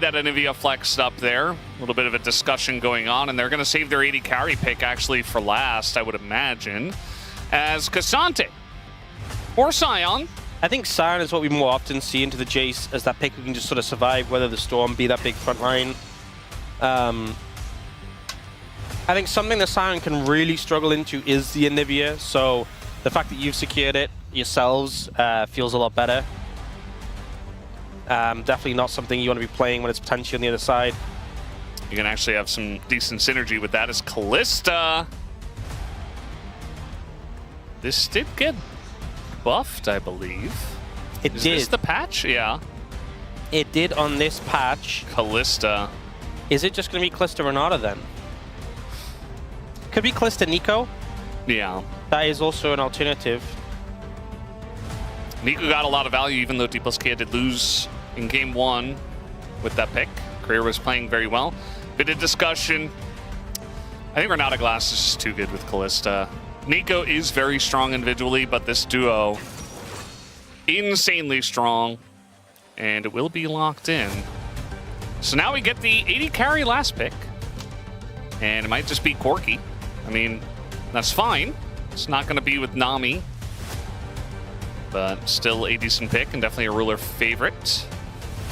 That Anivia flexed up there. A little bit of a discussion going on, and they're going to save their 80 carry pick actually for last, I would imagine, as Cassante or Sion. I think Sion is what we more often see into the Jace as that pick who can just sort of survive, whether the Storm be that big front line. I think something that Sion can really struggle into is the Anivia, so the fact that you've secured it yourselves feels a lot better. Definitely not something you want to be playing when it's potentially on the other side. You can actually have some decent synergy with that as Kalista. This did get buffed, I believe. It Is did. this the patch? Yeah. It did on this patch. Kalista. Is it just going to be Kalista Renata then? Could be Kalista Nico. Yeah. That is also an alternative. Nico got a lot of value, even though D plus K did lose in game 1 with that pick. Keria was playing very well. Bit of discussion. I think Renata Glass is just too good with Kalista. Nico is very strong individually, but this duo, insanely strong. And it will be locked in. So now we get the 80 carry last pick. And it might just be Corki. I mean, that's fine. It's not going to be with Nami. But still a decent pick and definitely a ruler favorite.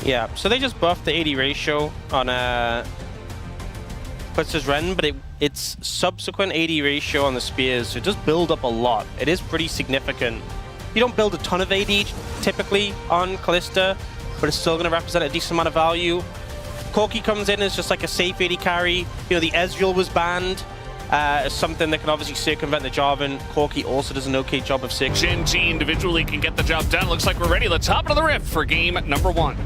Yeah, so they just buffed the 80 ratio on Kalista's Ren, but its subsequent 80 ratio on the spears, so it does build up a lot. It is pretty significant. You don't build a ton of 80 typically on Kalista, but it's still going to represent a decent amount of value. Corki comes in as just like a safe 80 carry. You know, the Ezreal was banned. Something that can obviously circumvent the Jarvan. Corki also does an okay job of Gen.G individually can get the job done. Looks like we're ready. Let's hop into the rift for game number 1.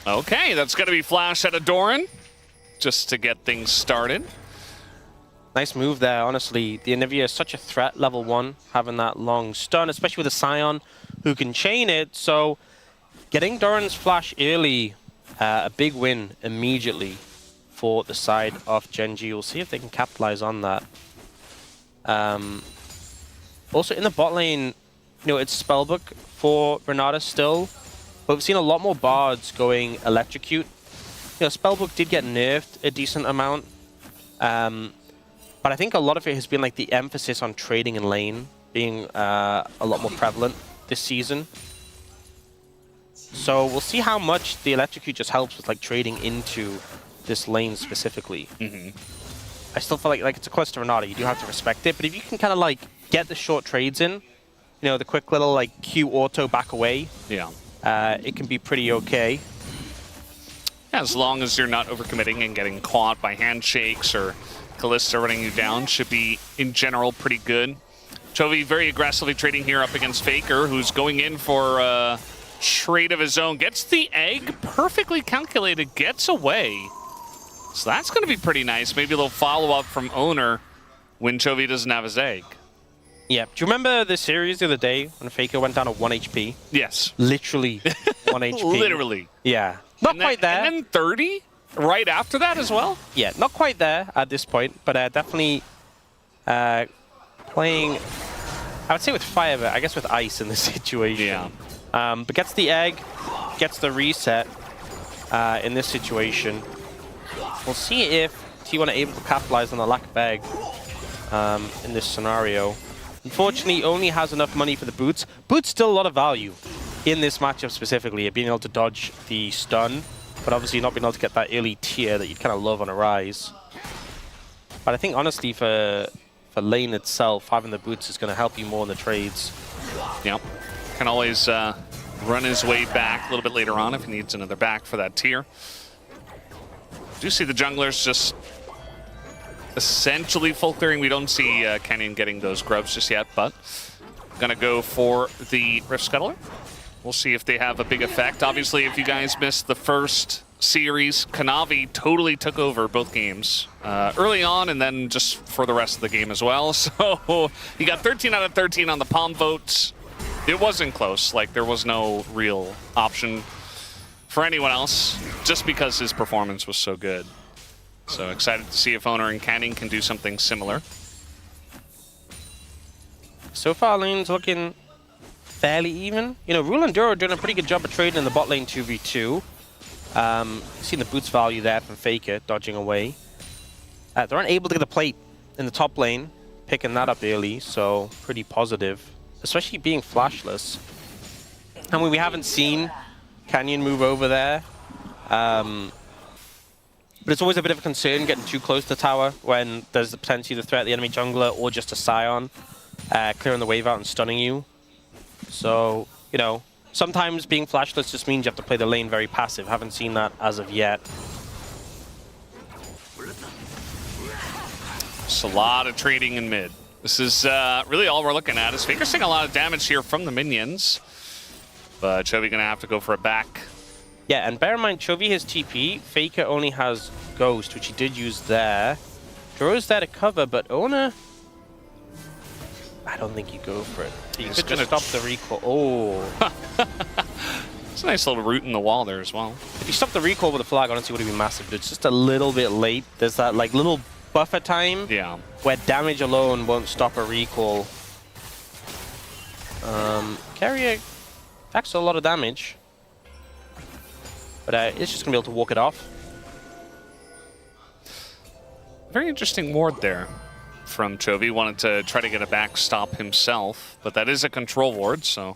Okay, that's going to be flash at Adoran just to get things started. Nice move there, honestly. The Anivia is such a threat, level 1, having that long stun, especially with a Sion who can chain it. So getting Doran's flash early, a big win immediately for the side of Gen.G. We'll see if they can capitalize on that. Also in the bot lane, you know, it's Spellbook for Renata still, but we've seen a lot more bards going Electrocute. You know, Spellbook did get nerfed a decent amount. But I think a lot of it has been like the emphasis on trading in lane being a lot more prevalent this season. So we'll see how much the Electrocute just helps with like trading into this lane specifically. I still feel like it's a Kalista Renata, you do have to respect it, but if you can kind of like get the short trades in, you know, the quick little like Q auto back away, yeah, it can be pretty okay. Yeah, as long as you're not overcommitting and getting caught by handshakes or Kalista running you down, should be, in general, pretty good. Chovy very aggressively trading here up against Faker, who's going in for a trade of his own. Gets the egg, perfectly calculated, gets away. So that's going to be pretty nice. Maybe a little follow-up from Oner when Chovy doesn't have his egg. Yeah. Do you remember the series the other day when Faker went down to 1 HP? Yes. Literally 1 HP. Literally. Yeah. Not quite there. And then 30? Right after that as well? Yeah, not quite there at this point, but definitely playing, I would say with fire, but I guess with ice in this situation. Yeah. But gets the egg, gets the reset in this situation. We'll see if T1 are able to capitalize on the lack of egg in this scenario. Unfortunately, only has enough money for the boots. Boots still a lot of value in this matchup specifically, being able to dodge the stun, but obviously not being able to get that early tier that you'd kind of love on a Rise. But I think honestly for lane itself, having the boots is going to help you more in the trades. Yep. Can always run his way back a little bit later on if he needs another back for that tier. Do see the junglers just essentially full clearing. We don't see Canyon getting those grubs just yet, but gonna go for the Rift Scuttler. We'll see if they have a big effect. Obviously, if you guys missed the first series, Kanavi totally took over both games early on and then just for the rest of the game as well. So he got 13 out of 13 on the palm votes. It wasn't close. Like, there was no real option for anyone else just because his performance was so good. So excited to see if Oner and Canyon can do something similar. So far, lane's looking fairly even. You know, Rule and Duro are doing a pretty good job of trading in the bot lane 2v2. Seeing the boots value there from Faker, dodging away. They aren't able to get the plate in the top lane, picking that up early, so pretty positive. Especially being flashless. I mean, we haven't seen Canyon move over there. But it's always a bit of a concern getting too close to the tower when there's the potential to threat the enemy jungler or just a Scion clearing the wave out and stunning you. So, you know, sometimes being flashless just means you have to play the lane very passive. Haven't seen that as of yet. Just a lot of trading in mid. This is really all we're looking at. Is Faker seeing a lot of damage here from the minions. But Chovy gonna have to go for a back. Yeah, and bear in mind, Chovy has TP. Faker only has Ghost, which he did use there. Duro's there to cover, but Oner... I don't think you go for it. You could just stop the recoil. Oh. It's a nice little root in the wall there as well. If you stop the recoil with a flag, honestly, it would have been massive, but it's just a little bit late. There's that like little buffer time where damage alone won't stop a recall. Keria acts a lot of damage. But it's just going to be able to walk it off. Very interesting ward there from Chovy. Wanted to try to get a backstop himself, but that is a control ward, so...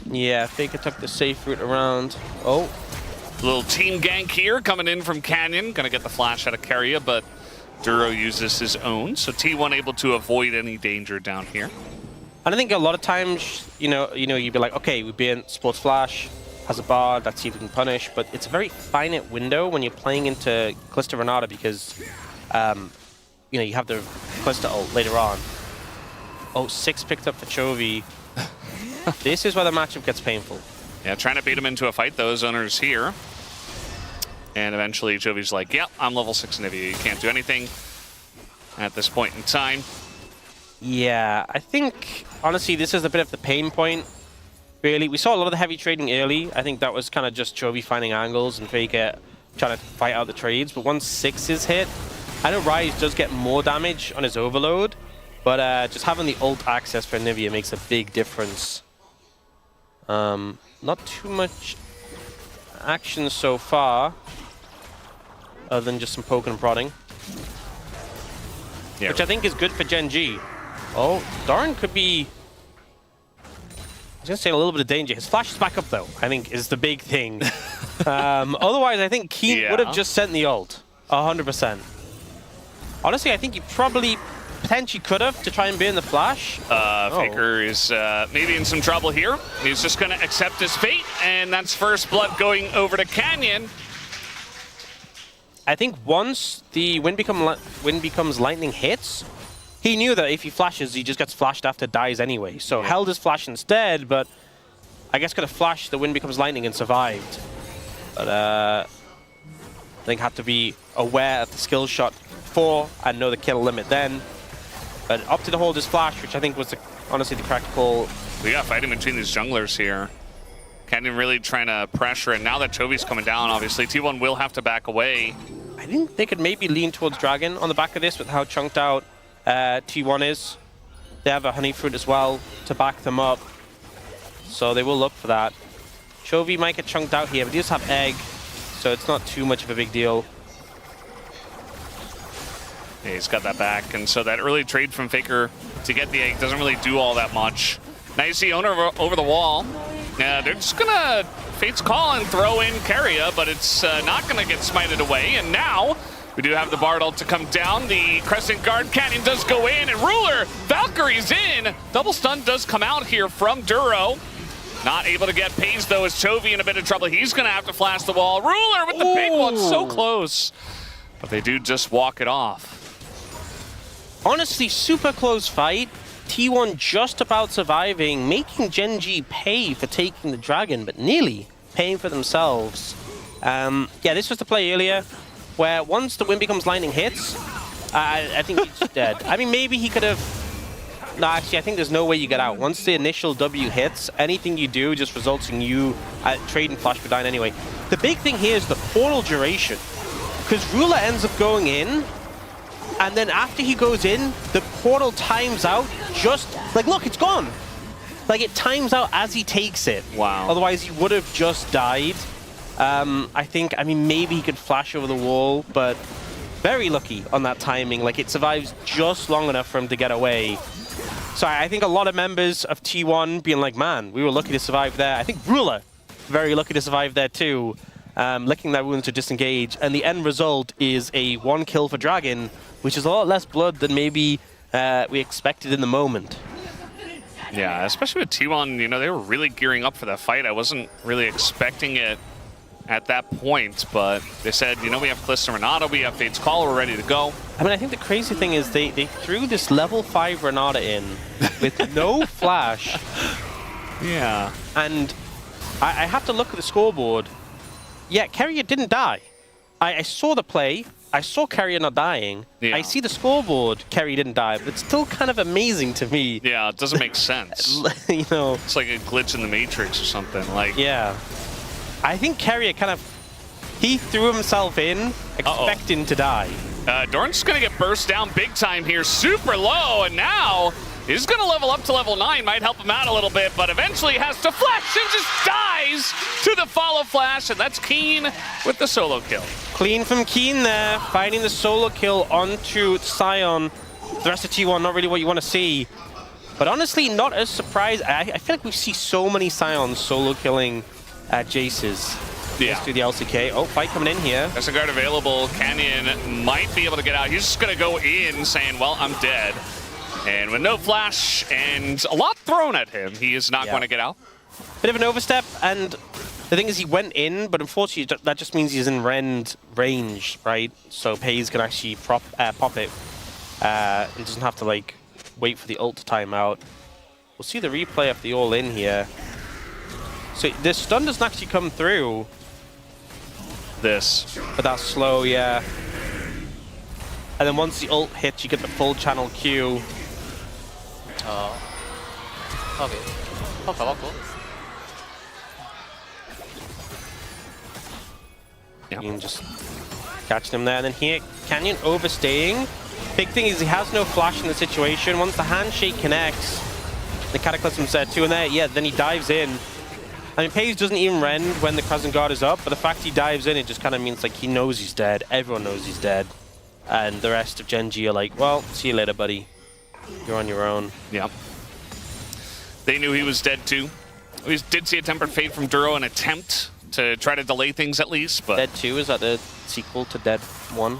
Yeah, Faker took the safe route around. Oh. Little team gank here coming in from Canyon. Gonna get the flash out of Keria, but Duro uses his own, so T1 able to avoid any danger down here. And I think a lot of times, you know, you'd be like, okay, we've been Sports Flash, has a bar, let's see if we can punish, but it's a very finite window when you're playing into Calista Renata because, you know, you have the Calista ult later on. Oh, 6 picked up for Chovy. This is where the matchup gets painful. Yeah, trying to bait him into a fight, though. Oner's here. And eventually Chovy's like, yep, I'm level 6 Nivea. You can't do anything at this point in time. Yeah, I think, honestly, this is a bit of the pain point. Really, we saw a lot of the heavy trading early. I think that was kind of just Chovy finding angles and Faker trying to fight out the trades. But once 6 is hit, I know Ryze does get more damage on his overload, but just having the ult access for Nivea makes a big difference. Not too much action so far, other than just some poking and prodding. Yeah. Which I think is good for Gen.G. Oh, Doran could be... I was going to say a little bit of danger. His flash is back up, though, I think, is the big thing. Otherwise, I think Keen would have just sent the ult. 100%. Honestly, I think he probably potentially could have to try and burn the flash. Faker is maybe in some trouble here. He's just going to accept his fate, and that's first blood going over to Canyon. I think once the Wind Becomes Lightning hits, he knew that if he flashes, he just gets flashed after dies anyway. So held his flash instead, but I guess could have flashed the Wind Becomes Lightning and survived. But I think had to be aware of the skill shot before and know the kill limit then. But opted to hold his flash, which I think was honestly the correct call. We got fighting between these junglers here. Canyon really trying to pressure, and now that Chovy's coming down, obviously, T1 will have to back away. I think they could maybe lean towards Dragon on the back of this with how chunked out T1 is. They have a Honey Fruit as well to back them up, so they will look for that. Chovy might get chunked out here, but he does have Egg, so it's not too much of a big deal. Yeah, he's got that back, and so that early trade from Faker to get the Egg doesn't really do all that much. Now you see Oner over the wall. They're just gonna Fate's Call and throw in Keria, but it's not gonna get smited away, and now we do have the Bard ult to come down. The Crescent Guard Canyon does go in, and Ruler, Valkyrie's in. Double stun does come out here from Duro. Not able to get Paze, though, as Chovy in a bit of trouble. He's going to have to flash the wall. Ruler with the big one, so close. But they do just walk it off. Honestly, super close fight. T1 just about surviving, making Gen.G pay for taking the dragon, but nearly paying for themselves. Yeah, this was the play earlier, where once the Wind Becomes Lightning hits, I think he's dead. I mean, maybe he could have... No, actually, I think there's no way you get out. Once the initial W hits, anything you do just results in you trading flash for dying anyway. The big thing here is the portal duration. because Ruler ends up going in, and then after he goes in, the portal times out just, like, look, it's gone. Like, it times out as he takes it. Wow. Otherwise, he would have just died. I mean, maybe he could flash over the wall, but very lucky on that timing. Like, it survives just long enough for him to get away. So I think a lot of members of T1 being like, man, we were lucky to survive there. I think Ruler, very lucky to survive there too. Licking that wound to disengage. And the end result is a 1 kill for Dragon, which is a lot less blood than maybe we expected in the moment. Yeah, especially with T1, you know, they were really gearing up for that fight. I wasn't really expecting it at that point, but they said, you know, we have Kalista Renata, we have Fate's Call, we're ready to go. I mean, I think the crazy thing is they threw this level 5 Renata in with no flash. Yeah. And I have to look at the scoreboard. Yeah, Keria didn't die. I saw the play. I saw Keria not dying. Yeah. I see the scoreboard, Keria didn't die, but it's still kind of amazing to me. Yeah, it doesn't make sense. You know, It's like a glitch in the Matrix or something. Like, yeah. I think Keria kind of, he threw himself in expecting to die. Doran's going to get burst down big time here, super low, and now he's going to level up to level 9, might help him out a little bit, but eventually has to flash and just dies to the follow flash, and that's Keen with the solo kill. Clean from Keen there, finding the solo kill onto Sion. The rest of T1, not really what you want to see. But honestly, not as surprised. I feel like we see so many Sions solo killing Jaces. Yeah. Let's do the LCK. Oh, fight coming in here. There's a guard available. Canyon might be able to get out. He's just going to go in saying, well, I'm dead. And with no flash and a lot thrown at him, he is not going to get out. Bit of an overstep, and the thing is he went in, but unfortunately that just means he's in rend range, right? So Pays can actually pop it. He doesn't have to, like, wait for the ult to time out. We'll see the replay of the all-in here. So this stun doesn't actually come through. This. But that's slow, yeah. And then once the ult hits, you get the full channel Q. Okay. Yeah. You can just catch them there. And then here, Canyon overstaying. Big thing is he has no flash in the situation. Once the handshake connects, the Cataclysm's there too. And there, yeah, then he dives in. I mean, Pays doesn't even rend when the Crescent Guard is up, but the fact he dives in, it just kind of means like he knows he's dead. Everyone knows he's dead. And the rest of Gen.G are like, well, see you later, buddy. You're on your own. Yeah. They knew he was dead too. We did see a Tempered Fate from Duro, an attempt to try to delay things at least, but... Dead 2, is that the sequel to Dead 1?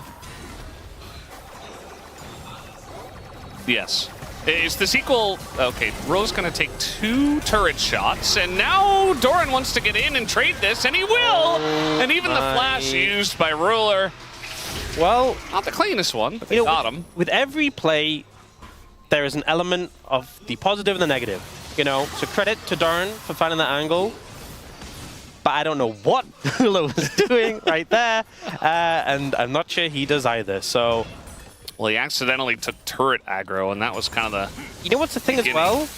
Yes. Is the sequel... Okay, Ro's going to take 2 turret shots, and now Doran wants to get in and trade this, and he will! And even the flash used by Ruler. Well, Not the cleanest one, but they got him. With every play, there is an element of the positive and the negative. You know, so credit to Doran for finding that angle. But I don't know what Ruler was doing right there, and I'm not sure he does either, so... Well, he accidentally took turret aggro, and that was kind of the... You know what's the thing as well?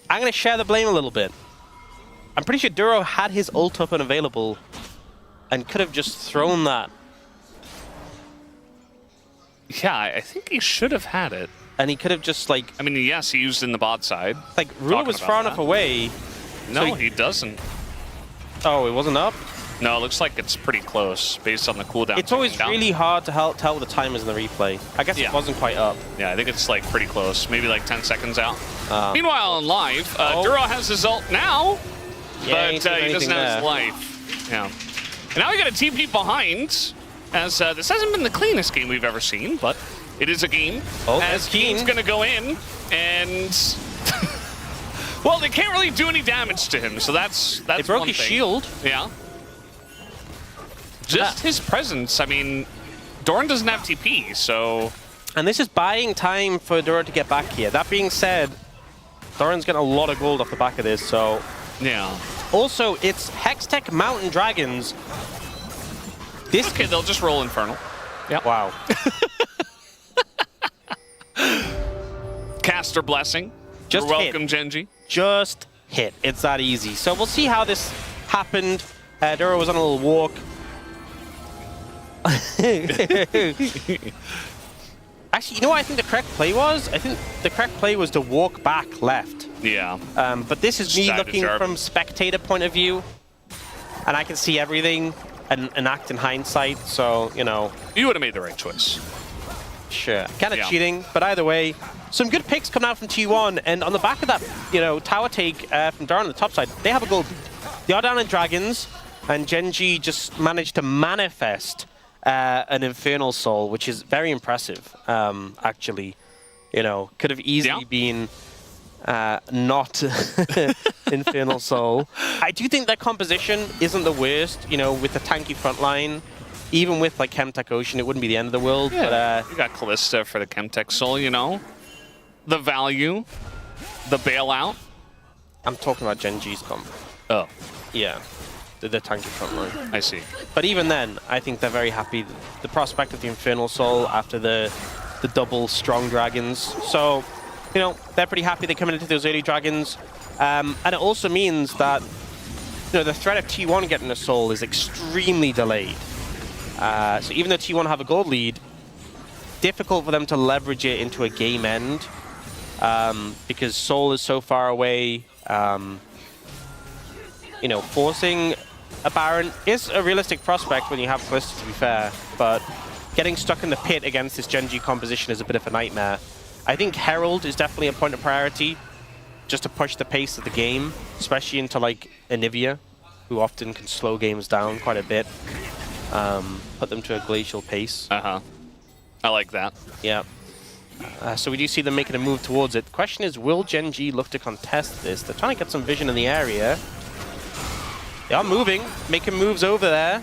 I'm going to share the blame a little bit. I'm pretty sure Duro had his ult up and available, and could have just thrown that. Yeah, I think he should have had it. And he could have just, like... I mean, yes, he used it in the bot side. Like, Ruler was far enough away. No, so he doesn't. Oh, it wasn't up? No, it looks like it's pretty close based on the cooldown. It's always really hard to tell the timers in the replay. I guess it wasn't quite up. Yeah, I think it's like pretty close. Maybe like 10 seconds out. Meanwhile, on live, Duro has his ult now, Yeah, but he doesn't have his life. Yeah. And now we got a TP behind, as this hasn't been the cleanest game we've ever seen, but it is a game. Oh, as Keen's going to go in, and... well, they can't really do any damage to him, so that's They broke one his thing. shield. Yeah. Just his presence. I mean, Doran doesn't have TP, so... And this is buying time for Duro to get back here. That being said, Doran's getting a lot of gold off the back of this, so... Yeah. Also, it's Hextech Mountain Dragons. This Okay, they'll just roll Infernal. Yeah. Wow. Caster Blessing. Just You're hit. welcome, Gen.G. Just hit. It's that easy. So we'll see how this happened. Duro was on a little walk. Actually, you know what I think the correct play was? I think the correct play was to walk back left. Yeah. But this is me looking from spectator point of view, and I can see everything and act in hindsight, so, you know. You would have made the right choice. Sure. Kind of cheating, but either way, some good picks coming out from T1, and on the back of that, you know, tower take from Doran on the top side, they have a goal. They are down in Dragons, and Gen.G just managed to manifest an Infernal Soul, which is very impressive, actually. You know, could have easily been not Infernal Soul. I do think that composition isn't the worst, you know, with the tanky front line. Even with, like, Chemtech Ocean, it wouldn't be the end of the world. Yeah, but you got Callista for the Chemtech Soul, you know? The value, the bailout. I'm talking about Gen.G's comp. Oh. Yeah, the tanky front line. I see. But even then, I think they're very happy. The prospect of the Infernal Soul after the double strong dragons. So, you know, they're pretty happy they're coming into those early dragons. And it also means that, you know, the threat of T1 getting a soul is extremely delayed. So even though T1 have a gold lead, difficult for them to leverage it into a game end because Soul is so far away. You know, forcing a Baron is a realistic prospect when you have Callista, to be fair, but getting stuck in the pit against this Gen.G composition is a bit of a nightmare. I think Herald is definitely a point of priority just to push the pace of the game, especially into, like, Anivia, who often can slow games down quite a bit. Put them to a glacial pace. I like that. Yeah. So we do see them making a move towards it. The question is, will Gen.G look to contest this? They're trying to get some vision in the area. They are moving, making moves over there.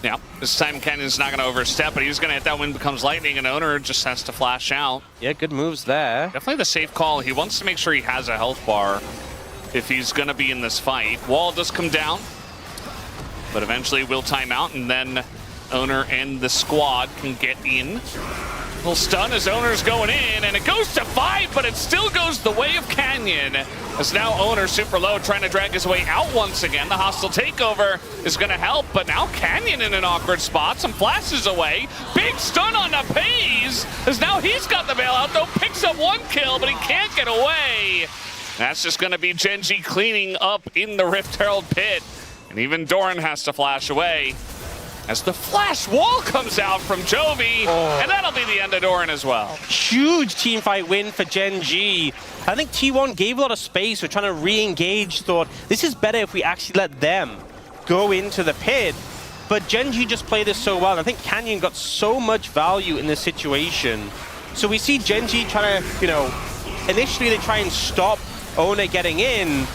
Yeah, this time Canyon's not going to overstep, but he's going to hit that Wind Becomes Lightning, and Oner just has to flash out. Yeah, good moves there. Definitely the safe call. He wants to make sure he has a health bar if he's going to be in this fight. Wall does come down, but eventually will time out, and then Oner and the squad can get in. Little stun as Oner's going in, and it goes to 5, but it still goes the way of Canyon. As now Oner super low, trying to drag his way out once again. The hostile takeover is going to help, but now Canyon in an awkward spot. Some flashes away. Big stun on the Pays, as now he's got the bailout, though picks up 1 kill, but he can't get away. That's just going to be Gen.G cleaning up in the Rift Herald pit. And even Doran has to flash away as the flash wall comes out from Jovi, and that'll be the end of Doran as well. Huge teamfight win for Gen.G. I think T1 gave a lot of space. We're trying to re-engage, thought this is better if we actually let them go into the pit. But Gen.G just played this so well, and I think Canyon got so much value in this situation. So we see Gen.G trying to, you know, initially they try and stop Oner getting in.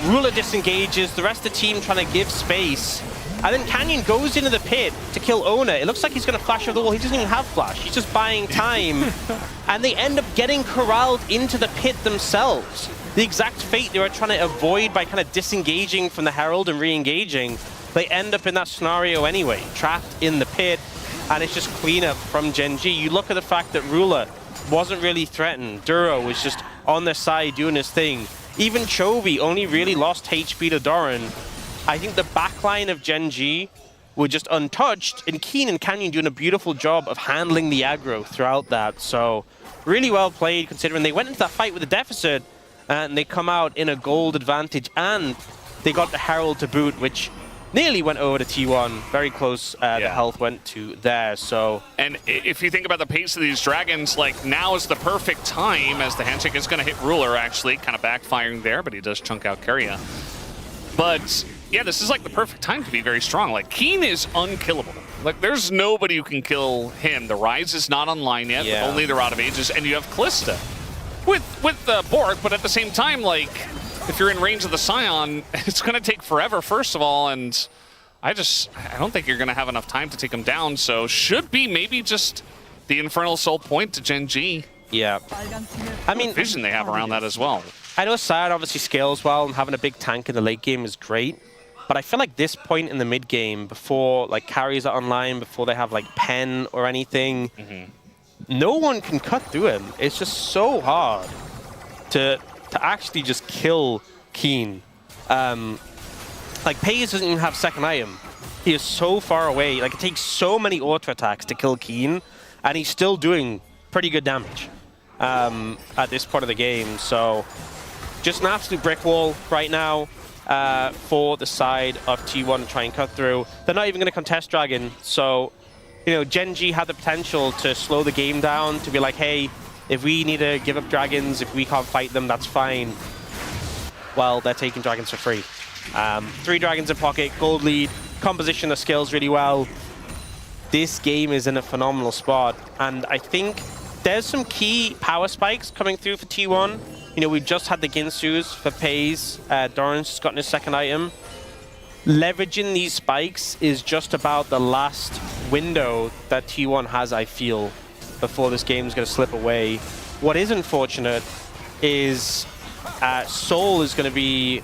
Ruler disengages, the rest of the team trying to give space. And then Canyon goes into the pit to kill Oner. It looks like he's going to flash over the wall. He doesn't even have flash. He's just buying time. And they end up getting corralled into the pit themselves. The exact fate they were trying to avoid by kind of disengaging from the Herald and re-engaging. They end up in that scenario anyway, trapped in the pit. And it's just cleanup from Gen.G. You look at the fact that Ruler wasn't really threatened. Duro was just on their side doing his thing. Even Chovy only really lost HP to Doran. I think the backline of Gen.G were just untouched, and Keen and Canyon doing a beautiful job of handling the aggro throughout that. So really well played, considering they went into that fight with a deficit, and they come out in a gold advantage, and they got the Herald to boot, which nearly went over to T1. Very close, the health went to there, so... And if you think about the pace of these dragons, like, now is the perfect time, as the handshake is going to hit Ruler, actually, kind of backfiring there, but he does chunk out Keria. But... yeah, this is like the perfect time to be very strong. Like, Keen is unkillable. Like, there's nobody who can kill him. The Rise is not online yet, with only the Rod of Ages, and you have Callista with the Bork, but at the same time, like, if you're in range of the Scion, it's going to take forever, first of all, and I don't think you're going to have enough time to take him down, so should be maybe just the Infernal Soul point to Gen.G. Yeah. I mean... vision they have around that as well. I know Scion obviously scales well, and having a big tank in the late game is great. But I feel like this point in the mid game, before like carries are online, before they have like pen or anything, no one can cut through him. It's just so hard to actually just kill Keen. Like Pays doesn't even have second item. He is so far away. Like, it takes so many auto attacks to kill Keen, and he's still doing pretty good damage at this part of the game. So, just an absolute brick wall right now for the side of T1 to try and cut through. They're not even going to contest Dragon. So, you know, Gen.G had the potential to slow the game down, to be like, hey, if we need to give up dragons, if we can't fight them, that's fine. Well, they're taking dragons for free. 3 dragons in pocket, gold lead, composition of skills really well. This game is in a phenomenal spot, and I think there's some key power spikes coming through for T1. You know, we just had the Ginsus for Pays. Doran's just gotten his second item. Leveraging these spikes is just about the last window that T1 has, I feel, before this game is going to slip away. What is unfortunate is Soul is going to be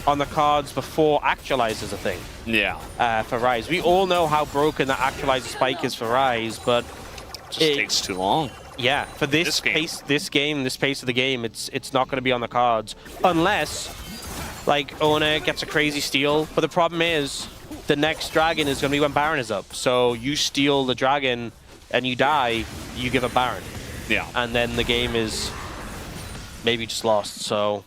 on the cards before Actualize is a thing. Yeah. For Rise. We all know how broken that Actualizer spike is for Rise, but it just takes too long. Yeah, for this pace of the game, it's not going to be on the cards unless, like, Oner gets a crazy steal. But the problem is, the next dragon is going to be when Baron is up. So you steal the dragon and you die, you give a Baron. Yeah. And then the game is maybe just lost. So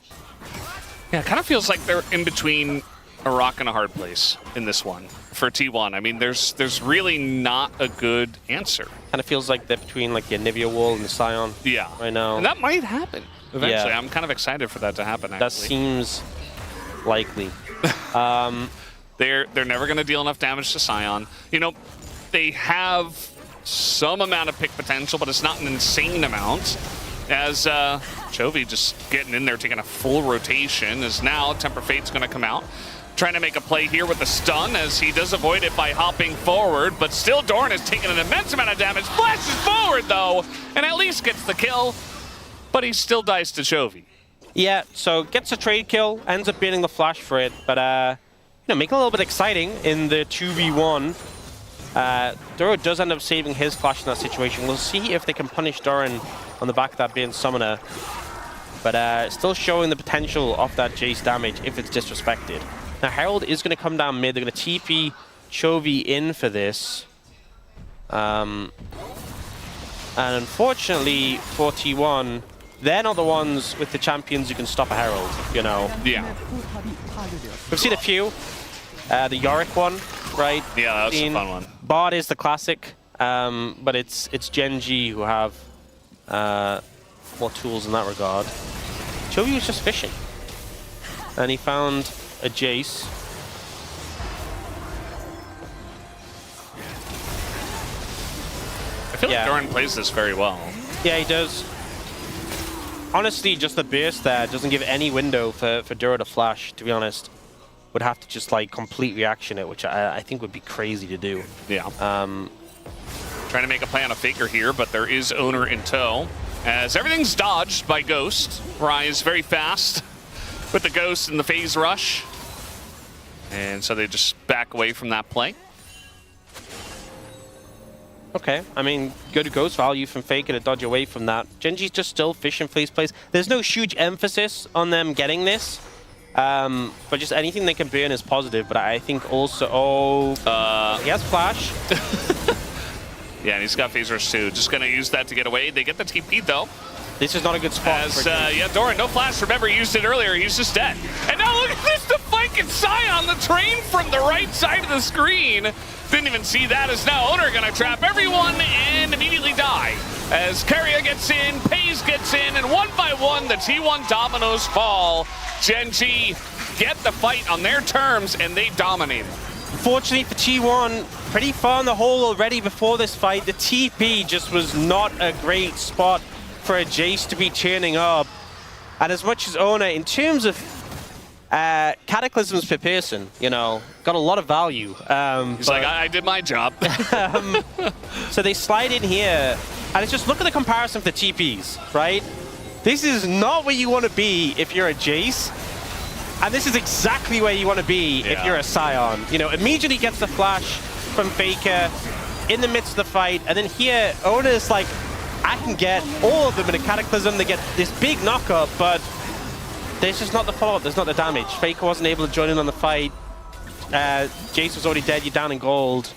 yeah, it kind of feels like they're in between a rock and a hard place in this one for T1. I mean, there's really not a good answer. Kind of feels like they're between like the Anivia wall and the Scion. Yeah. Right now. And that might happen eventually. Yeah. I'm kind of excited for that to happen, actually. That seems likely. They're never going to deal enough damage to Scion. You know, they have some amount of pick potential, but it's not an insane amount. As Chovy just getting in there, taking a full rotation, as now Temper Fate's going to come out. Trying to make a play here with the stun, as he does avoid it by hopping forward, but still Doran is taking an immense amount of damage. Flashes forward, though, and at least gets the kill, but he still dies to Chovy. Yeah, so gets a trade kill, ends up beating the flash for it, but you know, make it a little bit exciting in the 2v1. Duro does end up saving his flash in that situation. We'll see if they can punish Doran on the back of that being summoner, but still showing the potential of that Jace damage if it's disrespected. Now Herald is going to come down mid. They're going to TP Chovy in for this. And unfortunately for T1, they're not the ones with the champions who can stop a Herald, you know. Yeah. We've seen a few. The Yorick one, right? Yeah, that was a fun one. Bard is the classic, but it's Gen.G who have more tools in that regard. Chovy was just fishing. And he found a Jace. I feel like Doran plays this very well. Yeah, he does. Honestly, just the burst there doesn't give any window for Duro to flash, to be honest. Would have to just like complete reaction it, which I think would be crazy to do. Yeah. Trying to make a play on a Faker here, but there is Oner in tow. As everything's dodged by Ghost. Rise very fast with the Ghost and the phase rush. And so they just back away from that play. Okay, I mean, good Ghost value from Faker to dodge away from that. Gen.G's just still fishing for these plays. There's no huge emphasis on them getting this. But just anything they can burn is positive, but I think also... he has Flash. Yeah, and he's got phase rush too. Just going to use that to get away. They get the TP though. This is not a good spot. As, yeah, Doran, no flash. Remember, he used it earlier. He's just dead. And now look at this, the fucking Scion, the train from the right side of the screen. Didn't even see that, as now Oner gonna trap everyone and immediately die. As Keria gets in, Pays gets in, and one by one, the T1 dominoes fall. Gen.G get the fight on their terms, and they dominate. Unfortunately for T1, pretty far in the hole already before this fight. The TP just was not a great spot for a Jace to be churning up. And as much as Oner, in terms of cataclysms per person, you know, got a lot of value. He's like, I did my job. So they slide in here, and it's just look at the comparison for TPs, right? This is not where you want to be if you're a Jace. And this is exactly where you want to be if you're a Scion. You know, immediately gets the flash from Faker in the midst of the fight. And then here, Oner's like, I can get all of them in a Cataclysm. They get this big knockup, but there's just not the follow-up. There's not the damage. Faker wasn't able to join in on the fight. Jace was already dead, you're down in gold.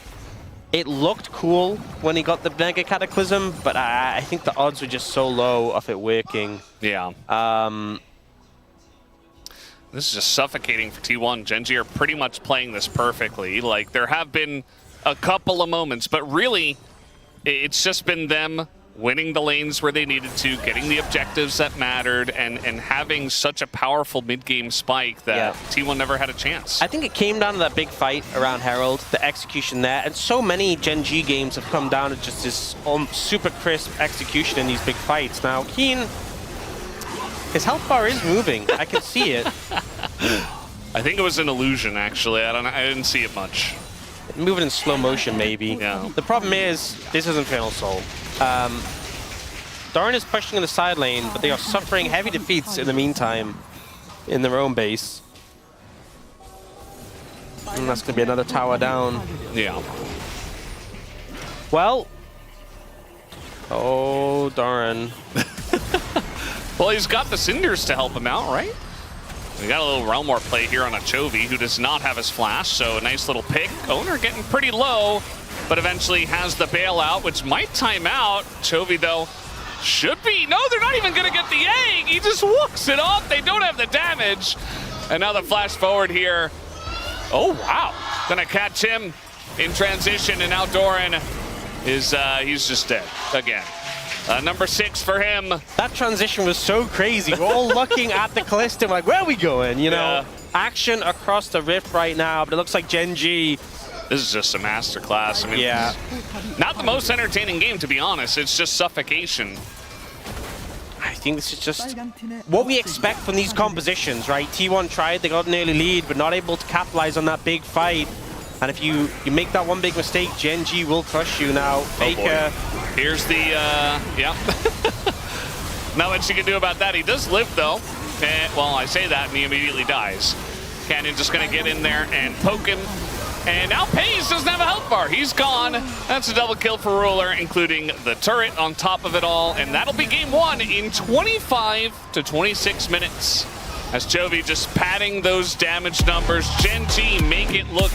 It looked cool when he got the Mega Cataclysm, but I think the odds were just so low of it working. Yeah. This is just suffocating for T1. Gen.G are pretty much playing this perfectly. Like, there have been a couple of moments, but really, it's just been them winning the lanes where they needed to, getting the objectives that mattered, and having such a powerful mid-game spike that T1 never had a chance. I think it came down to that big fight around Herald, the execution there, and so many Gen.G games have come down to just this super crisp execution in these big fights. Now, Keen, his health bar is moving. I can see it. I think it was an illusion, actually. I didn't see it much. Moving in slow motion, maybe. Yeah. The problem is, this is Infernal Soul. Doran is pushing in the side lane, but they are suffering heavy defeats in the meantime in their own base. And that's going to be another tower down. Yeah. Well. Oh, Doran. Well, he's got the Cinders to help him out, right? We got a little Realm War play here on a Chovy, who does not have his flash, so a nice little pick. Oner getting pretty low, but eventually has the bailout, which might time out. Chovy, though, should be. No, they're not even going to get the egg. He just walks it off. They don't have the damage. And now the flash forward here. Oh, wow. Going to catch him in transition, and now Doran is, he's just dead again. Number 6 for him. That transition was so crazy. We're all looking at the Callisto like, where are we going? You know, action across the rift right now, but it looks like Gen.G. This is just a masterclass. I mean, not the most entertaining game, to be honest. It's just suffocation. I think this is just what we expect from these compositions, right? T1 tried, they got an early lead, but not able to capitalize on that big fight. And if you make that one big mistake, Gen.G will crush you now. Faker. Here's the, Not much you can do about that. He does live, though. Well, I say that, and he immediately dies. Canyon just going to get in there and poke him. And now Pays doesn't have a health bar. He's gone. That's a double kill for Ruler, including the turret on top of it all. And that'll be game 1 in 25 to 26 minutes. As Chovy just padding those damage numbers. Gen.G make it look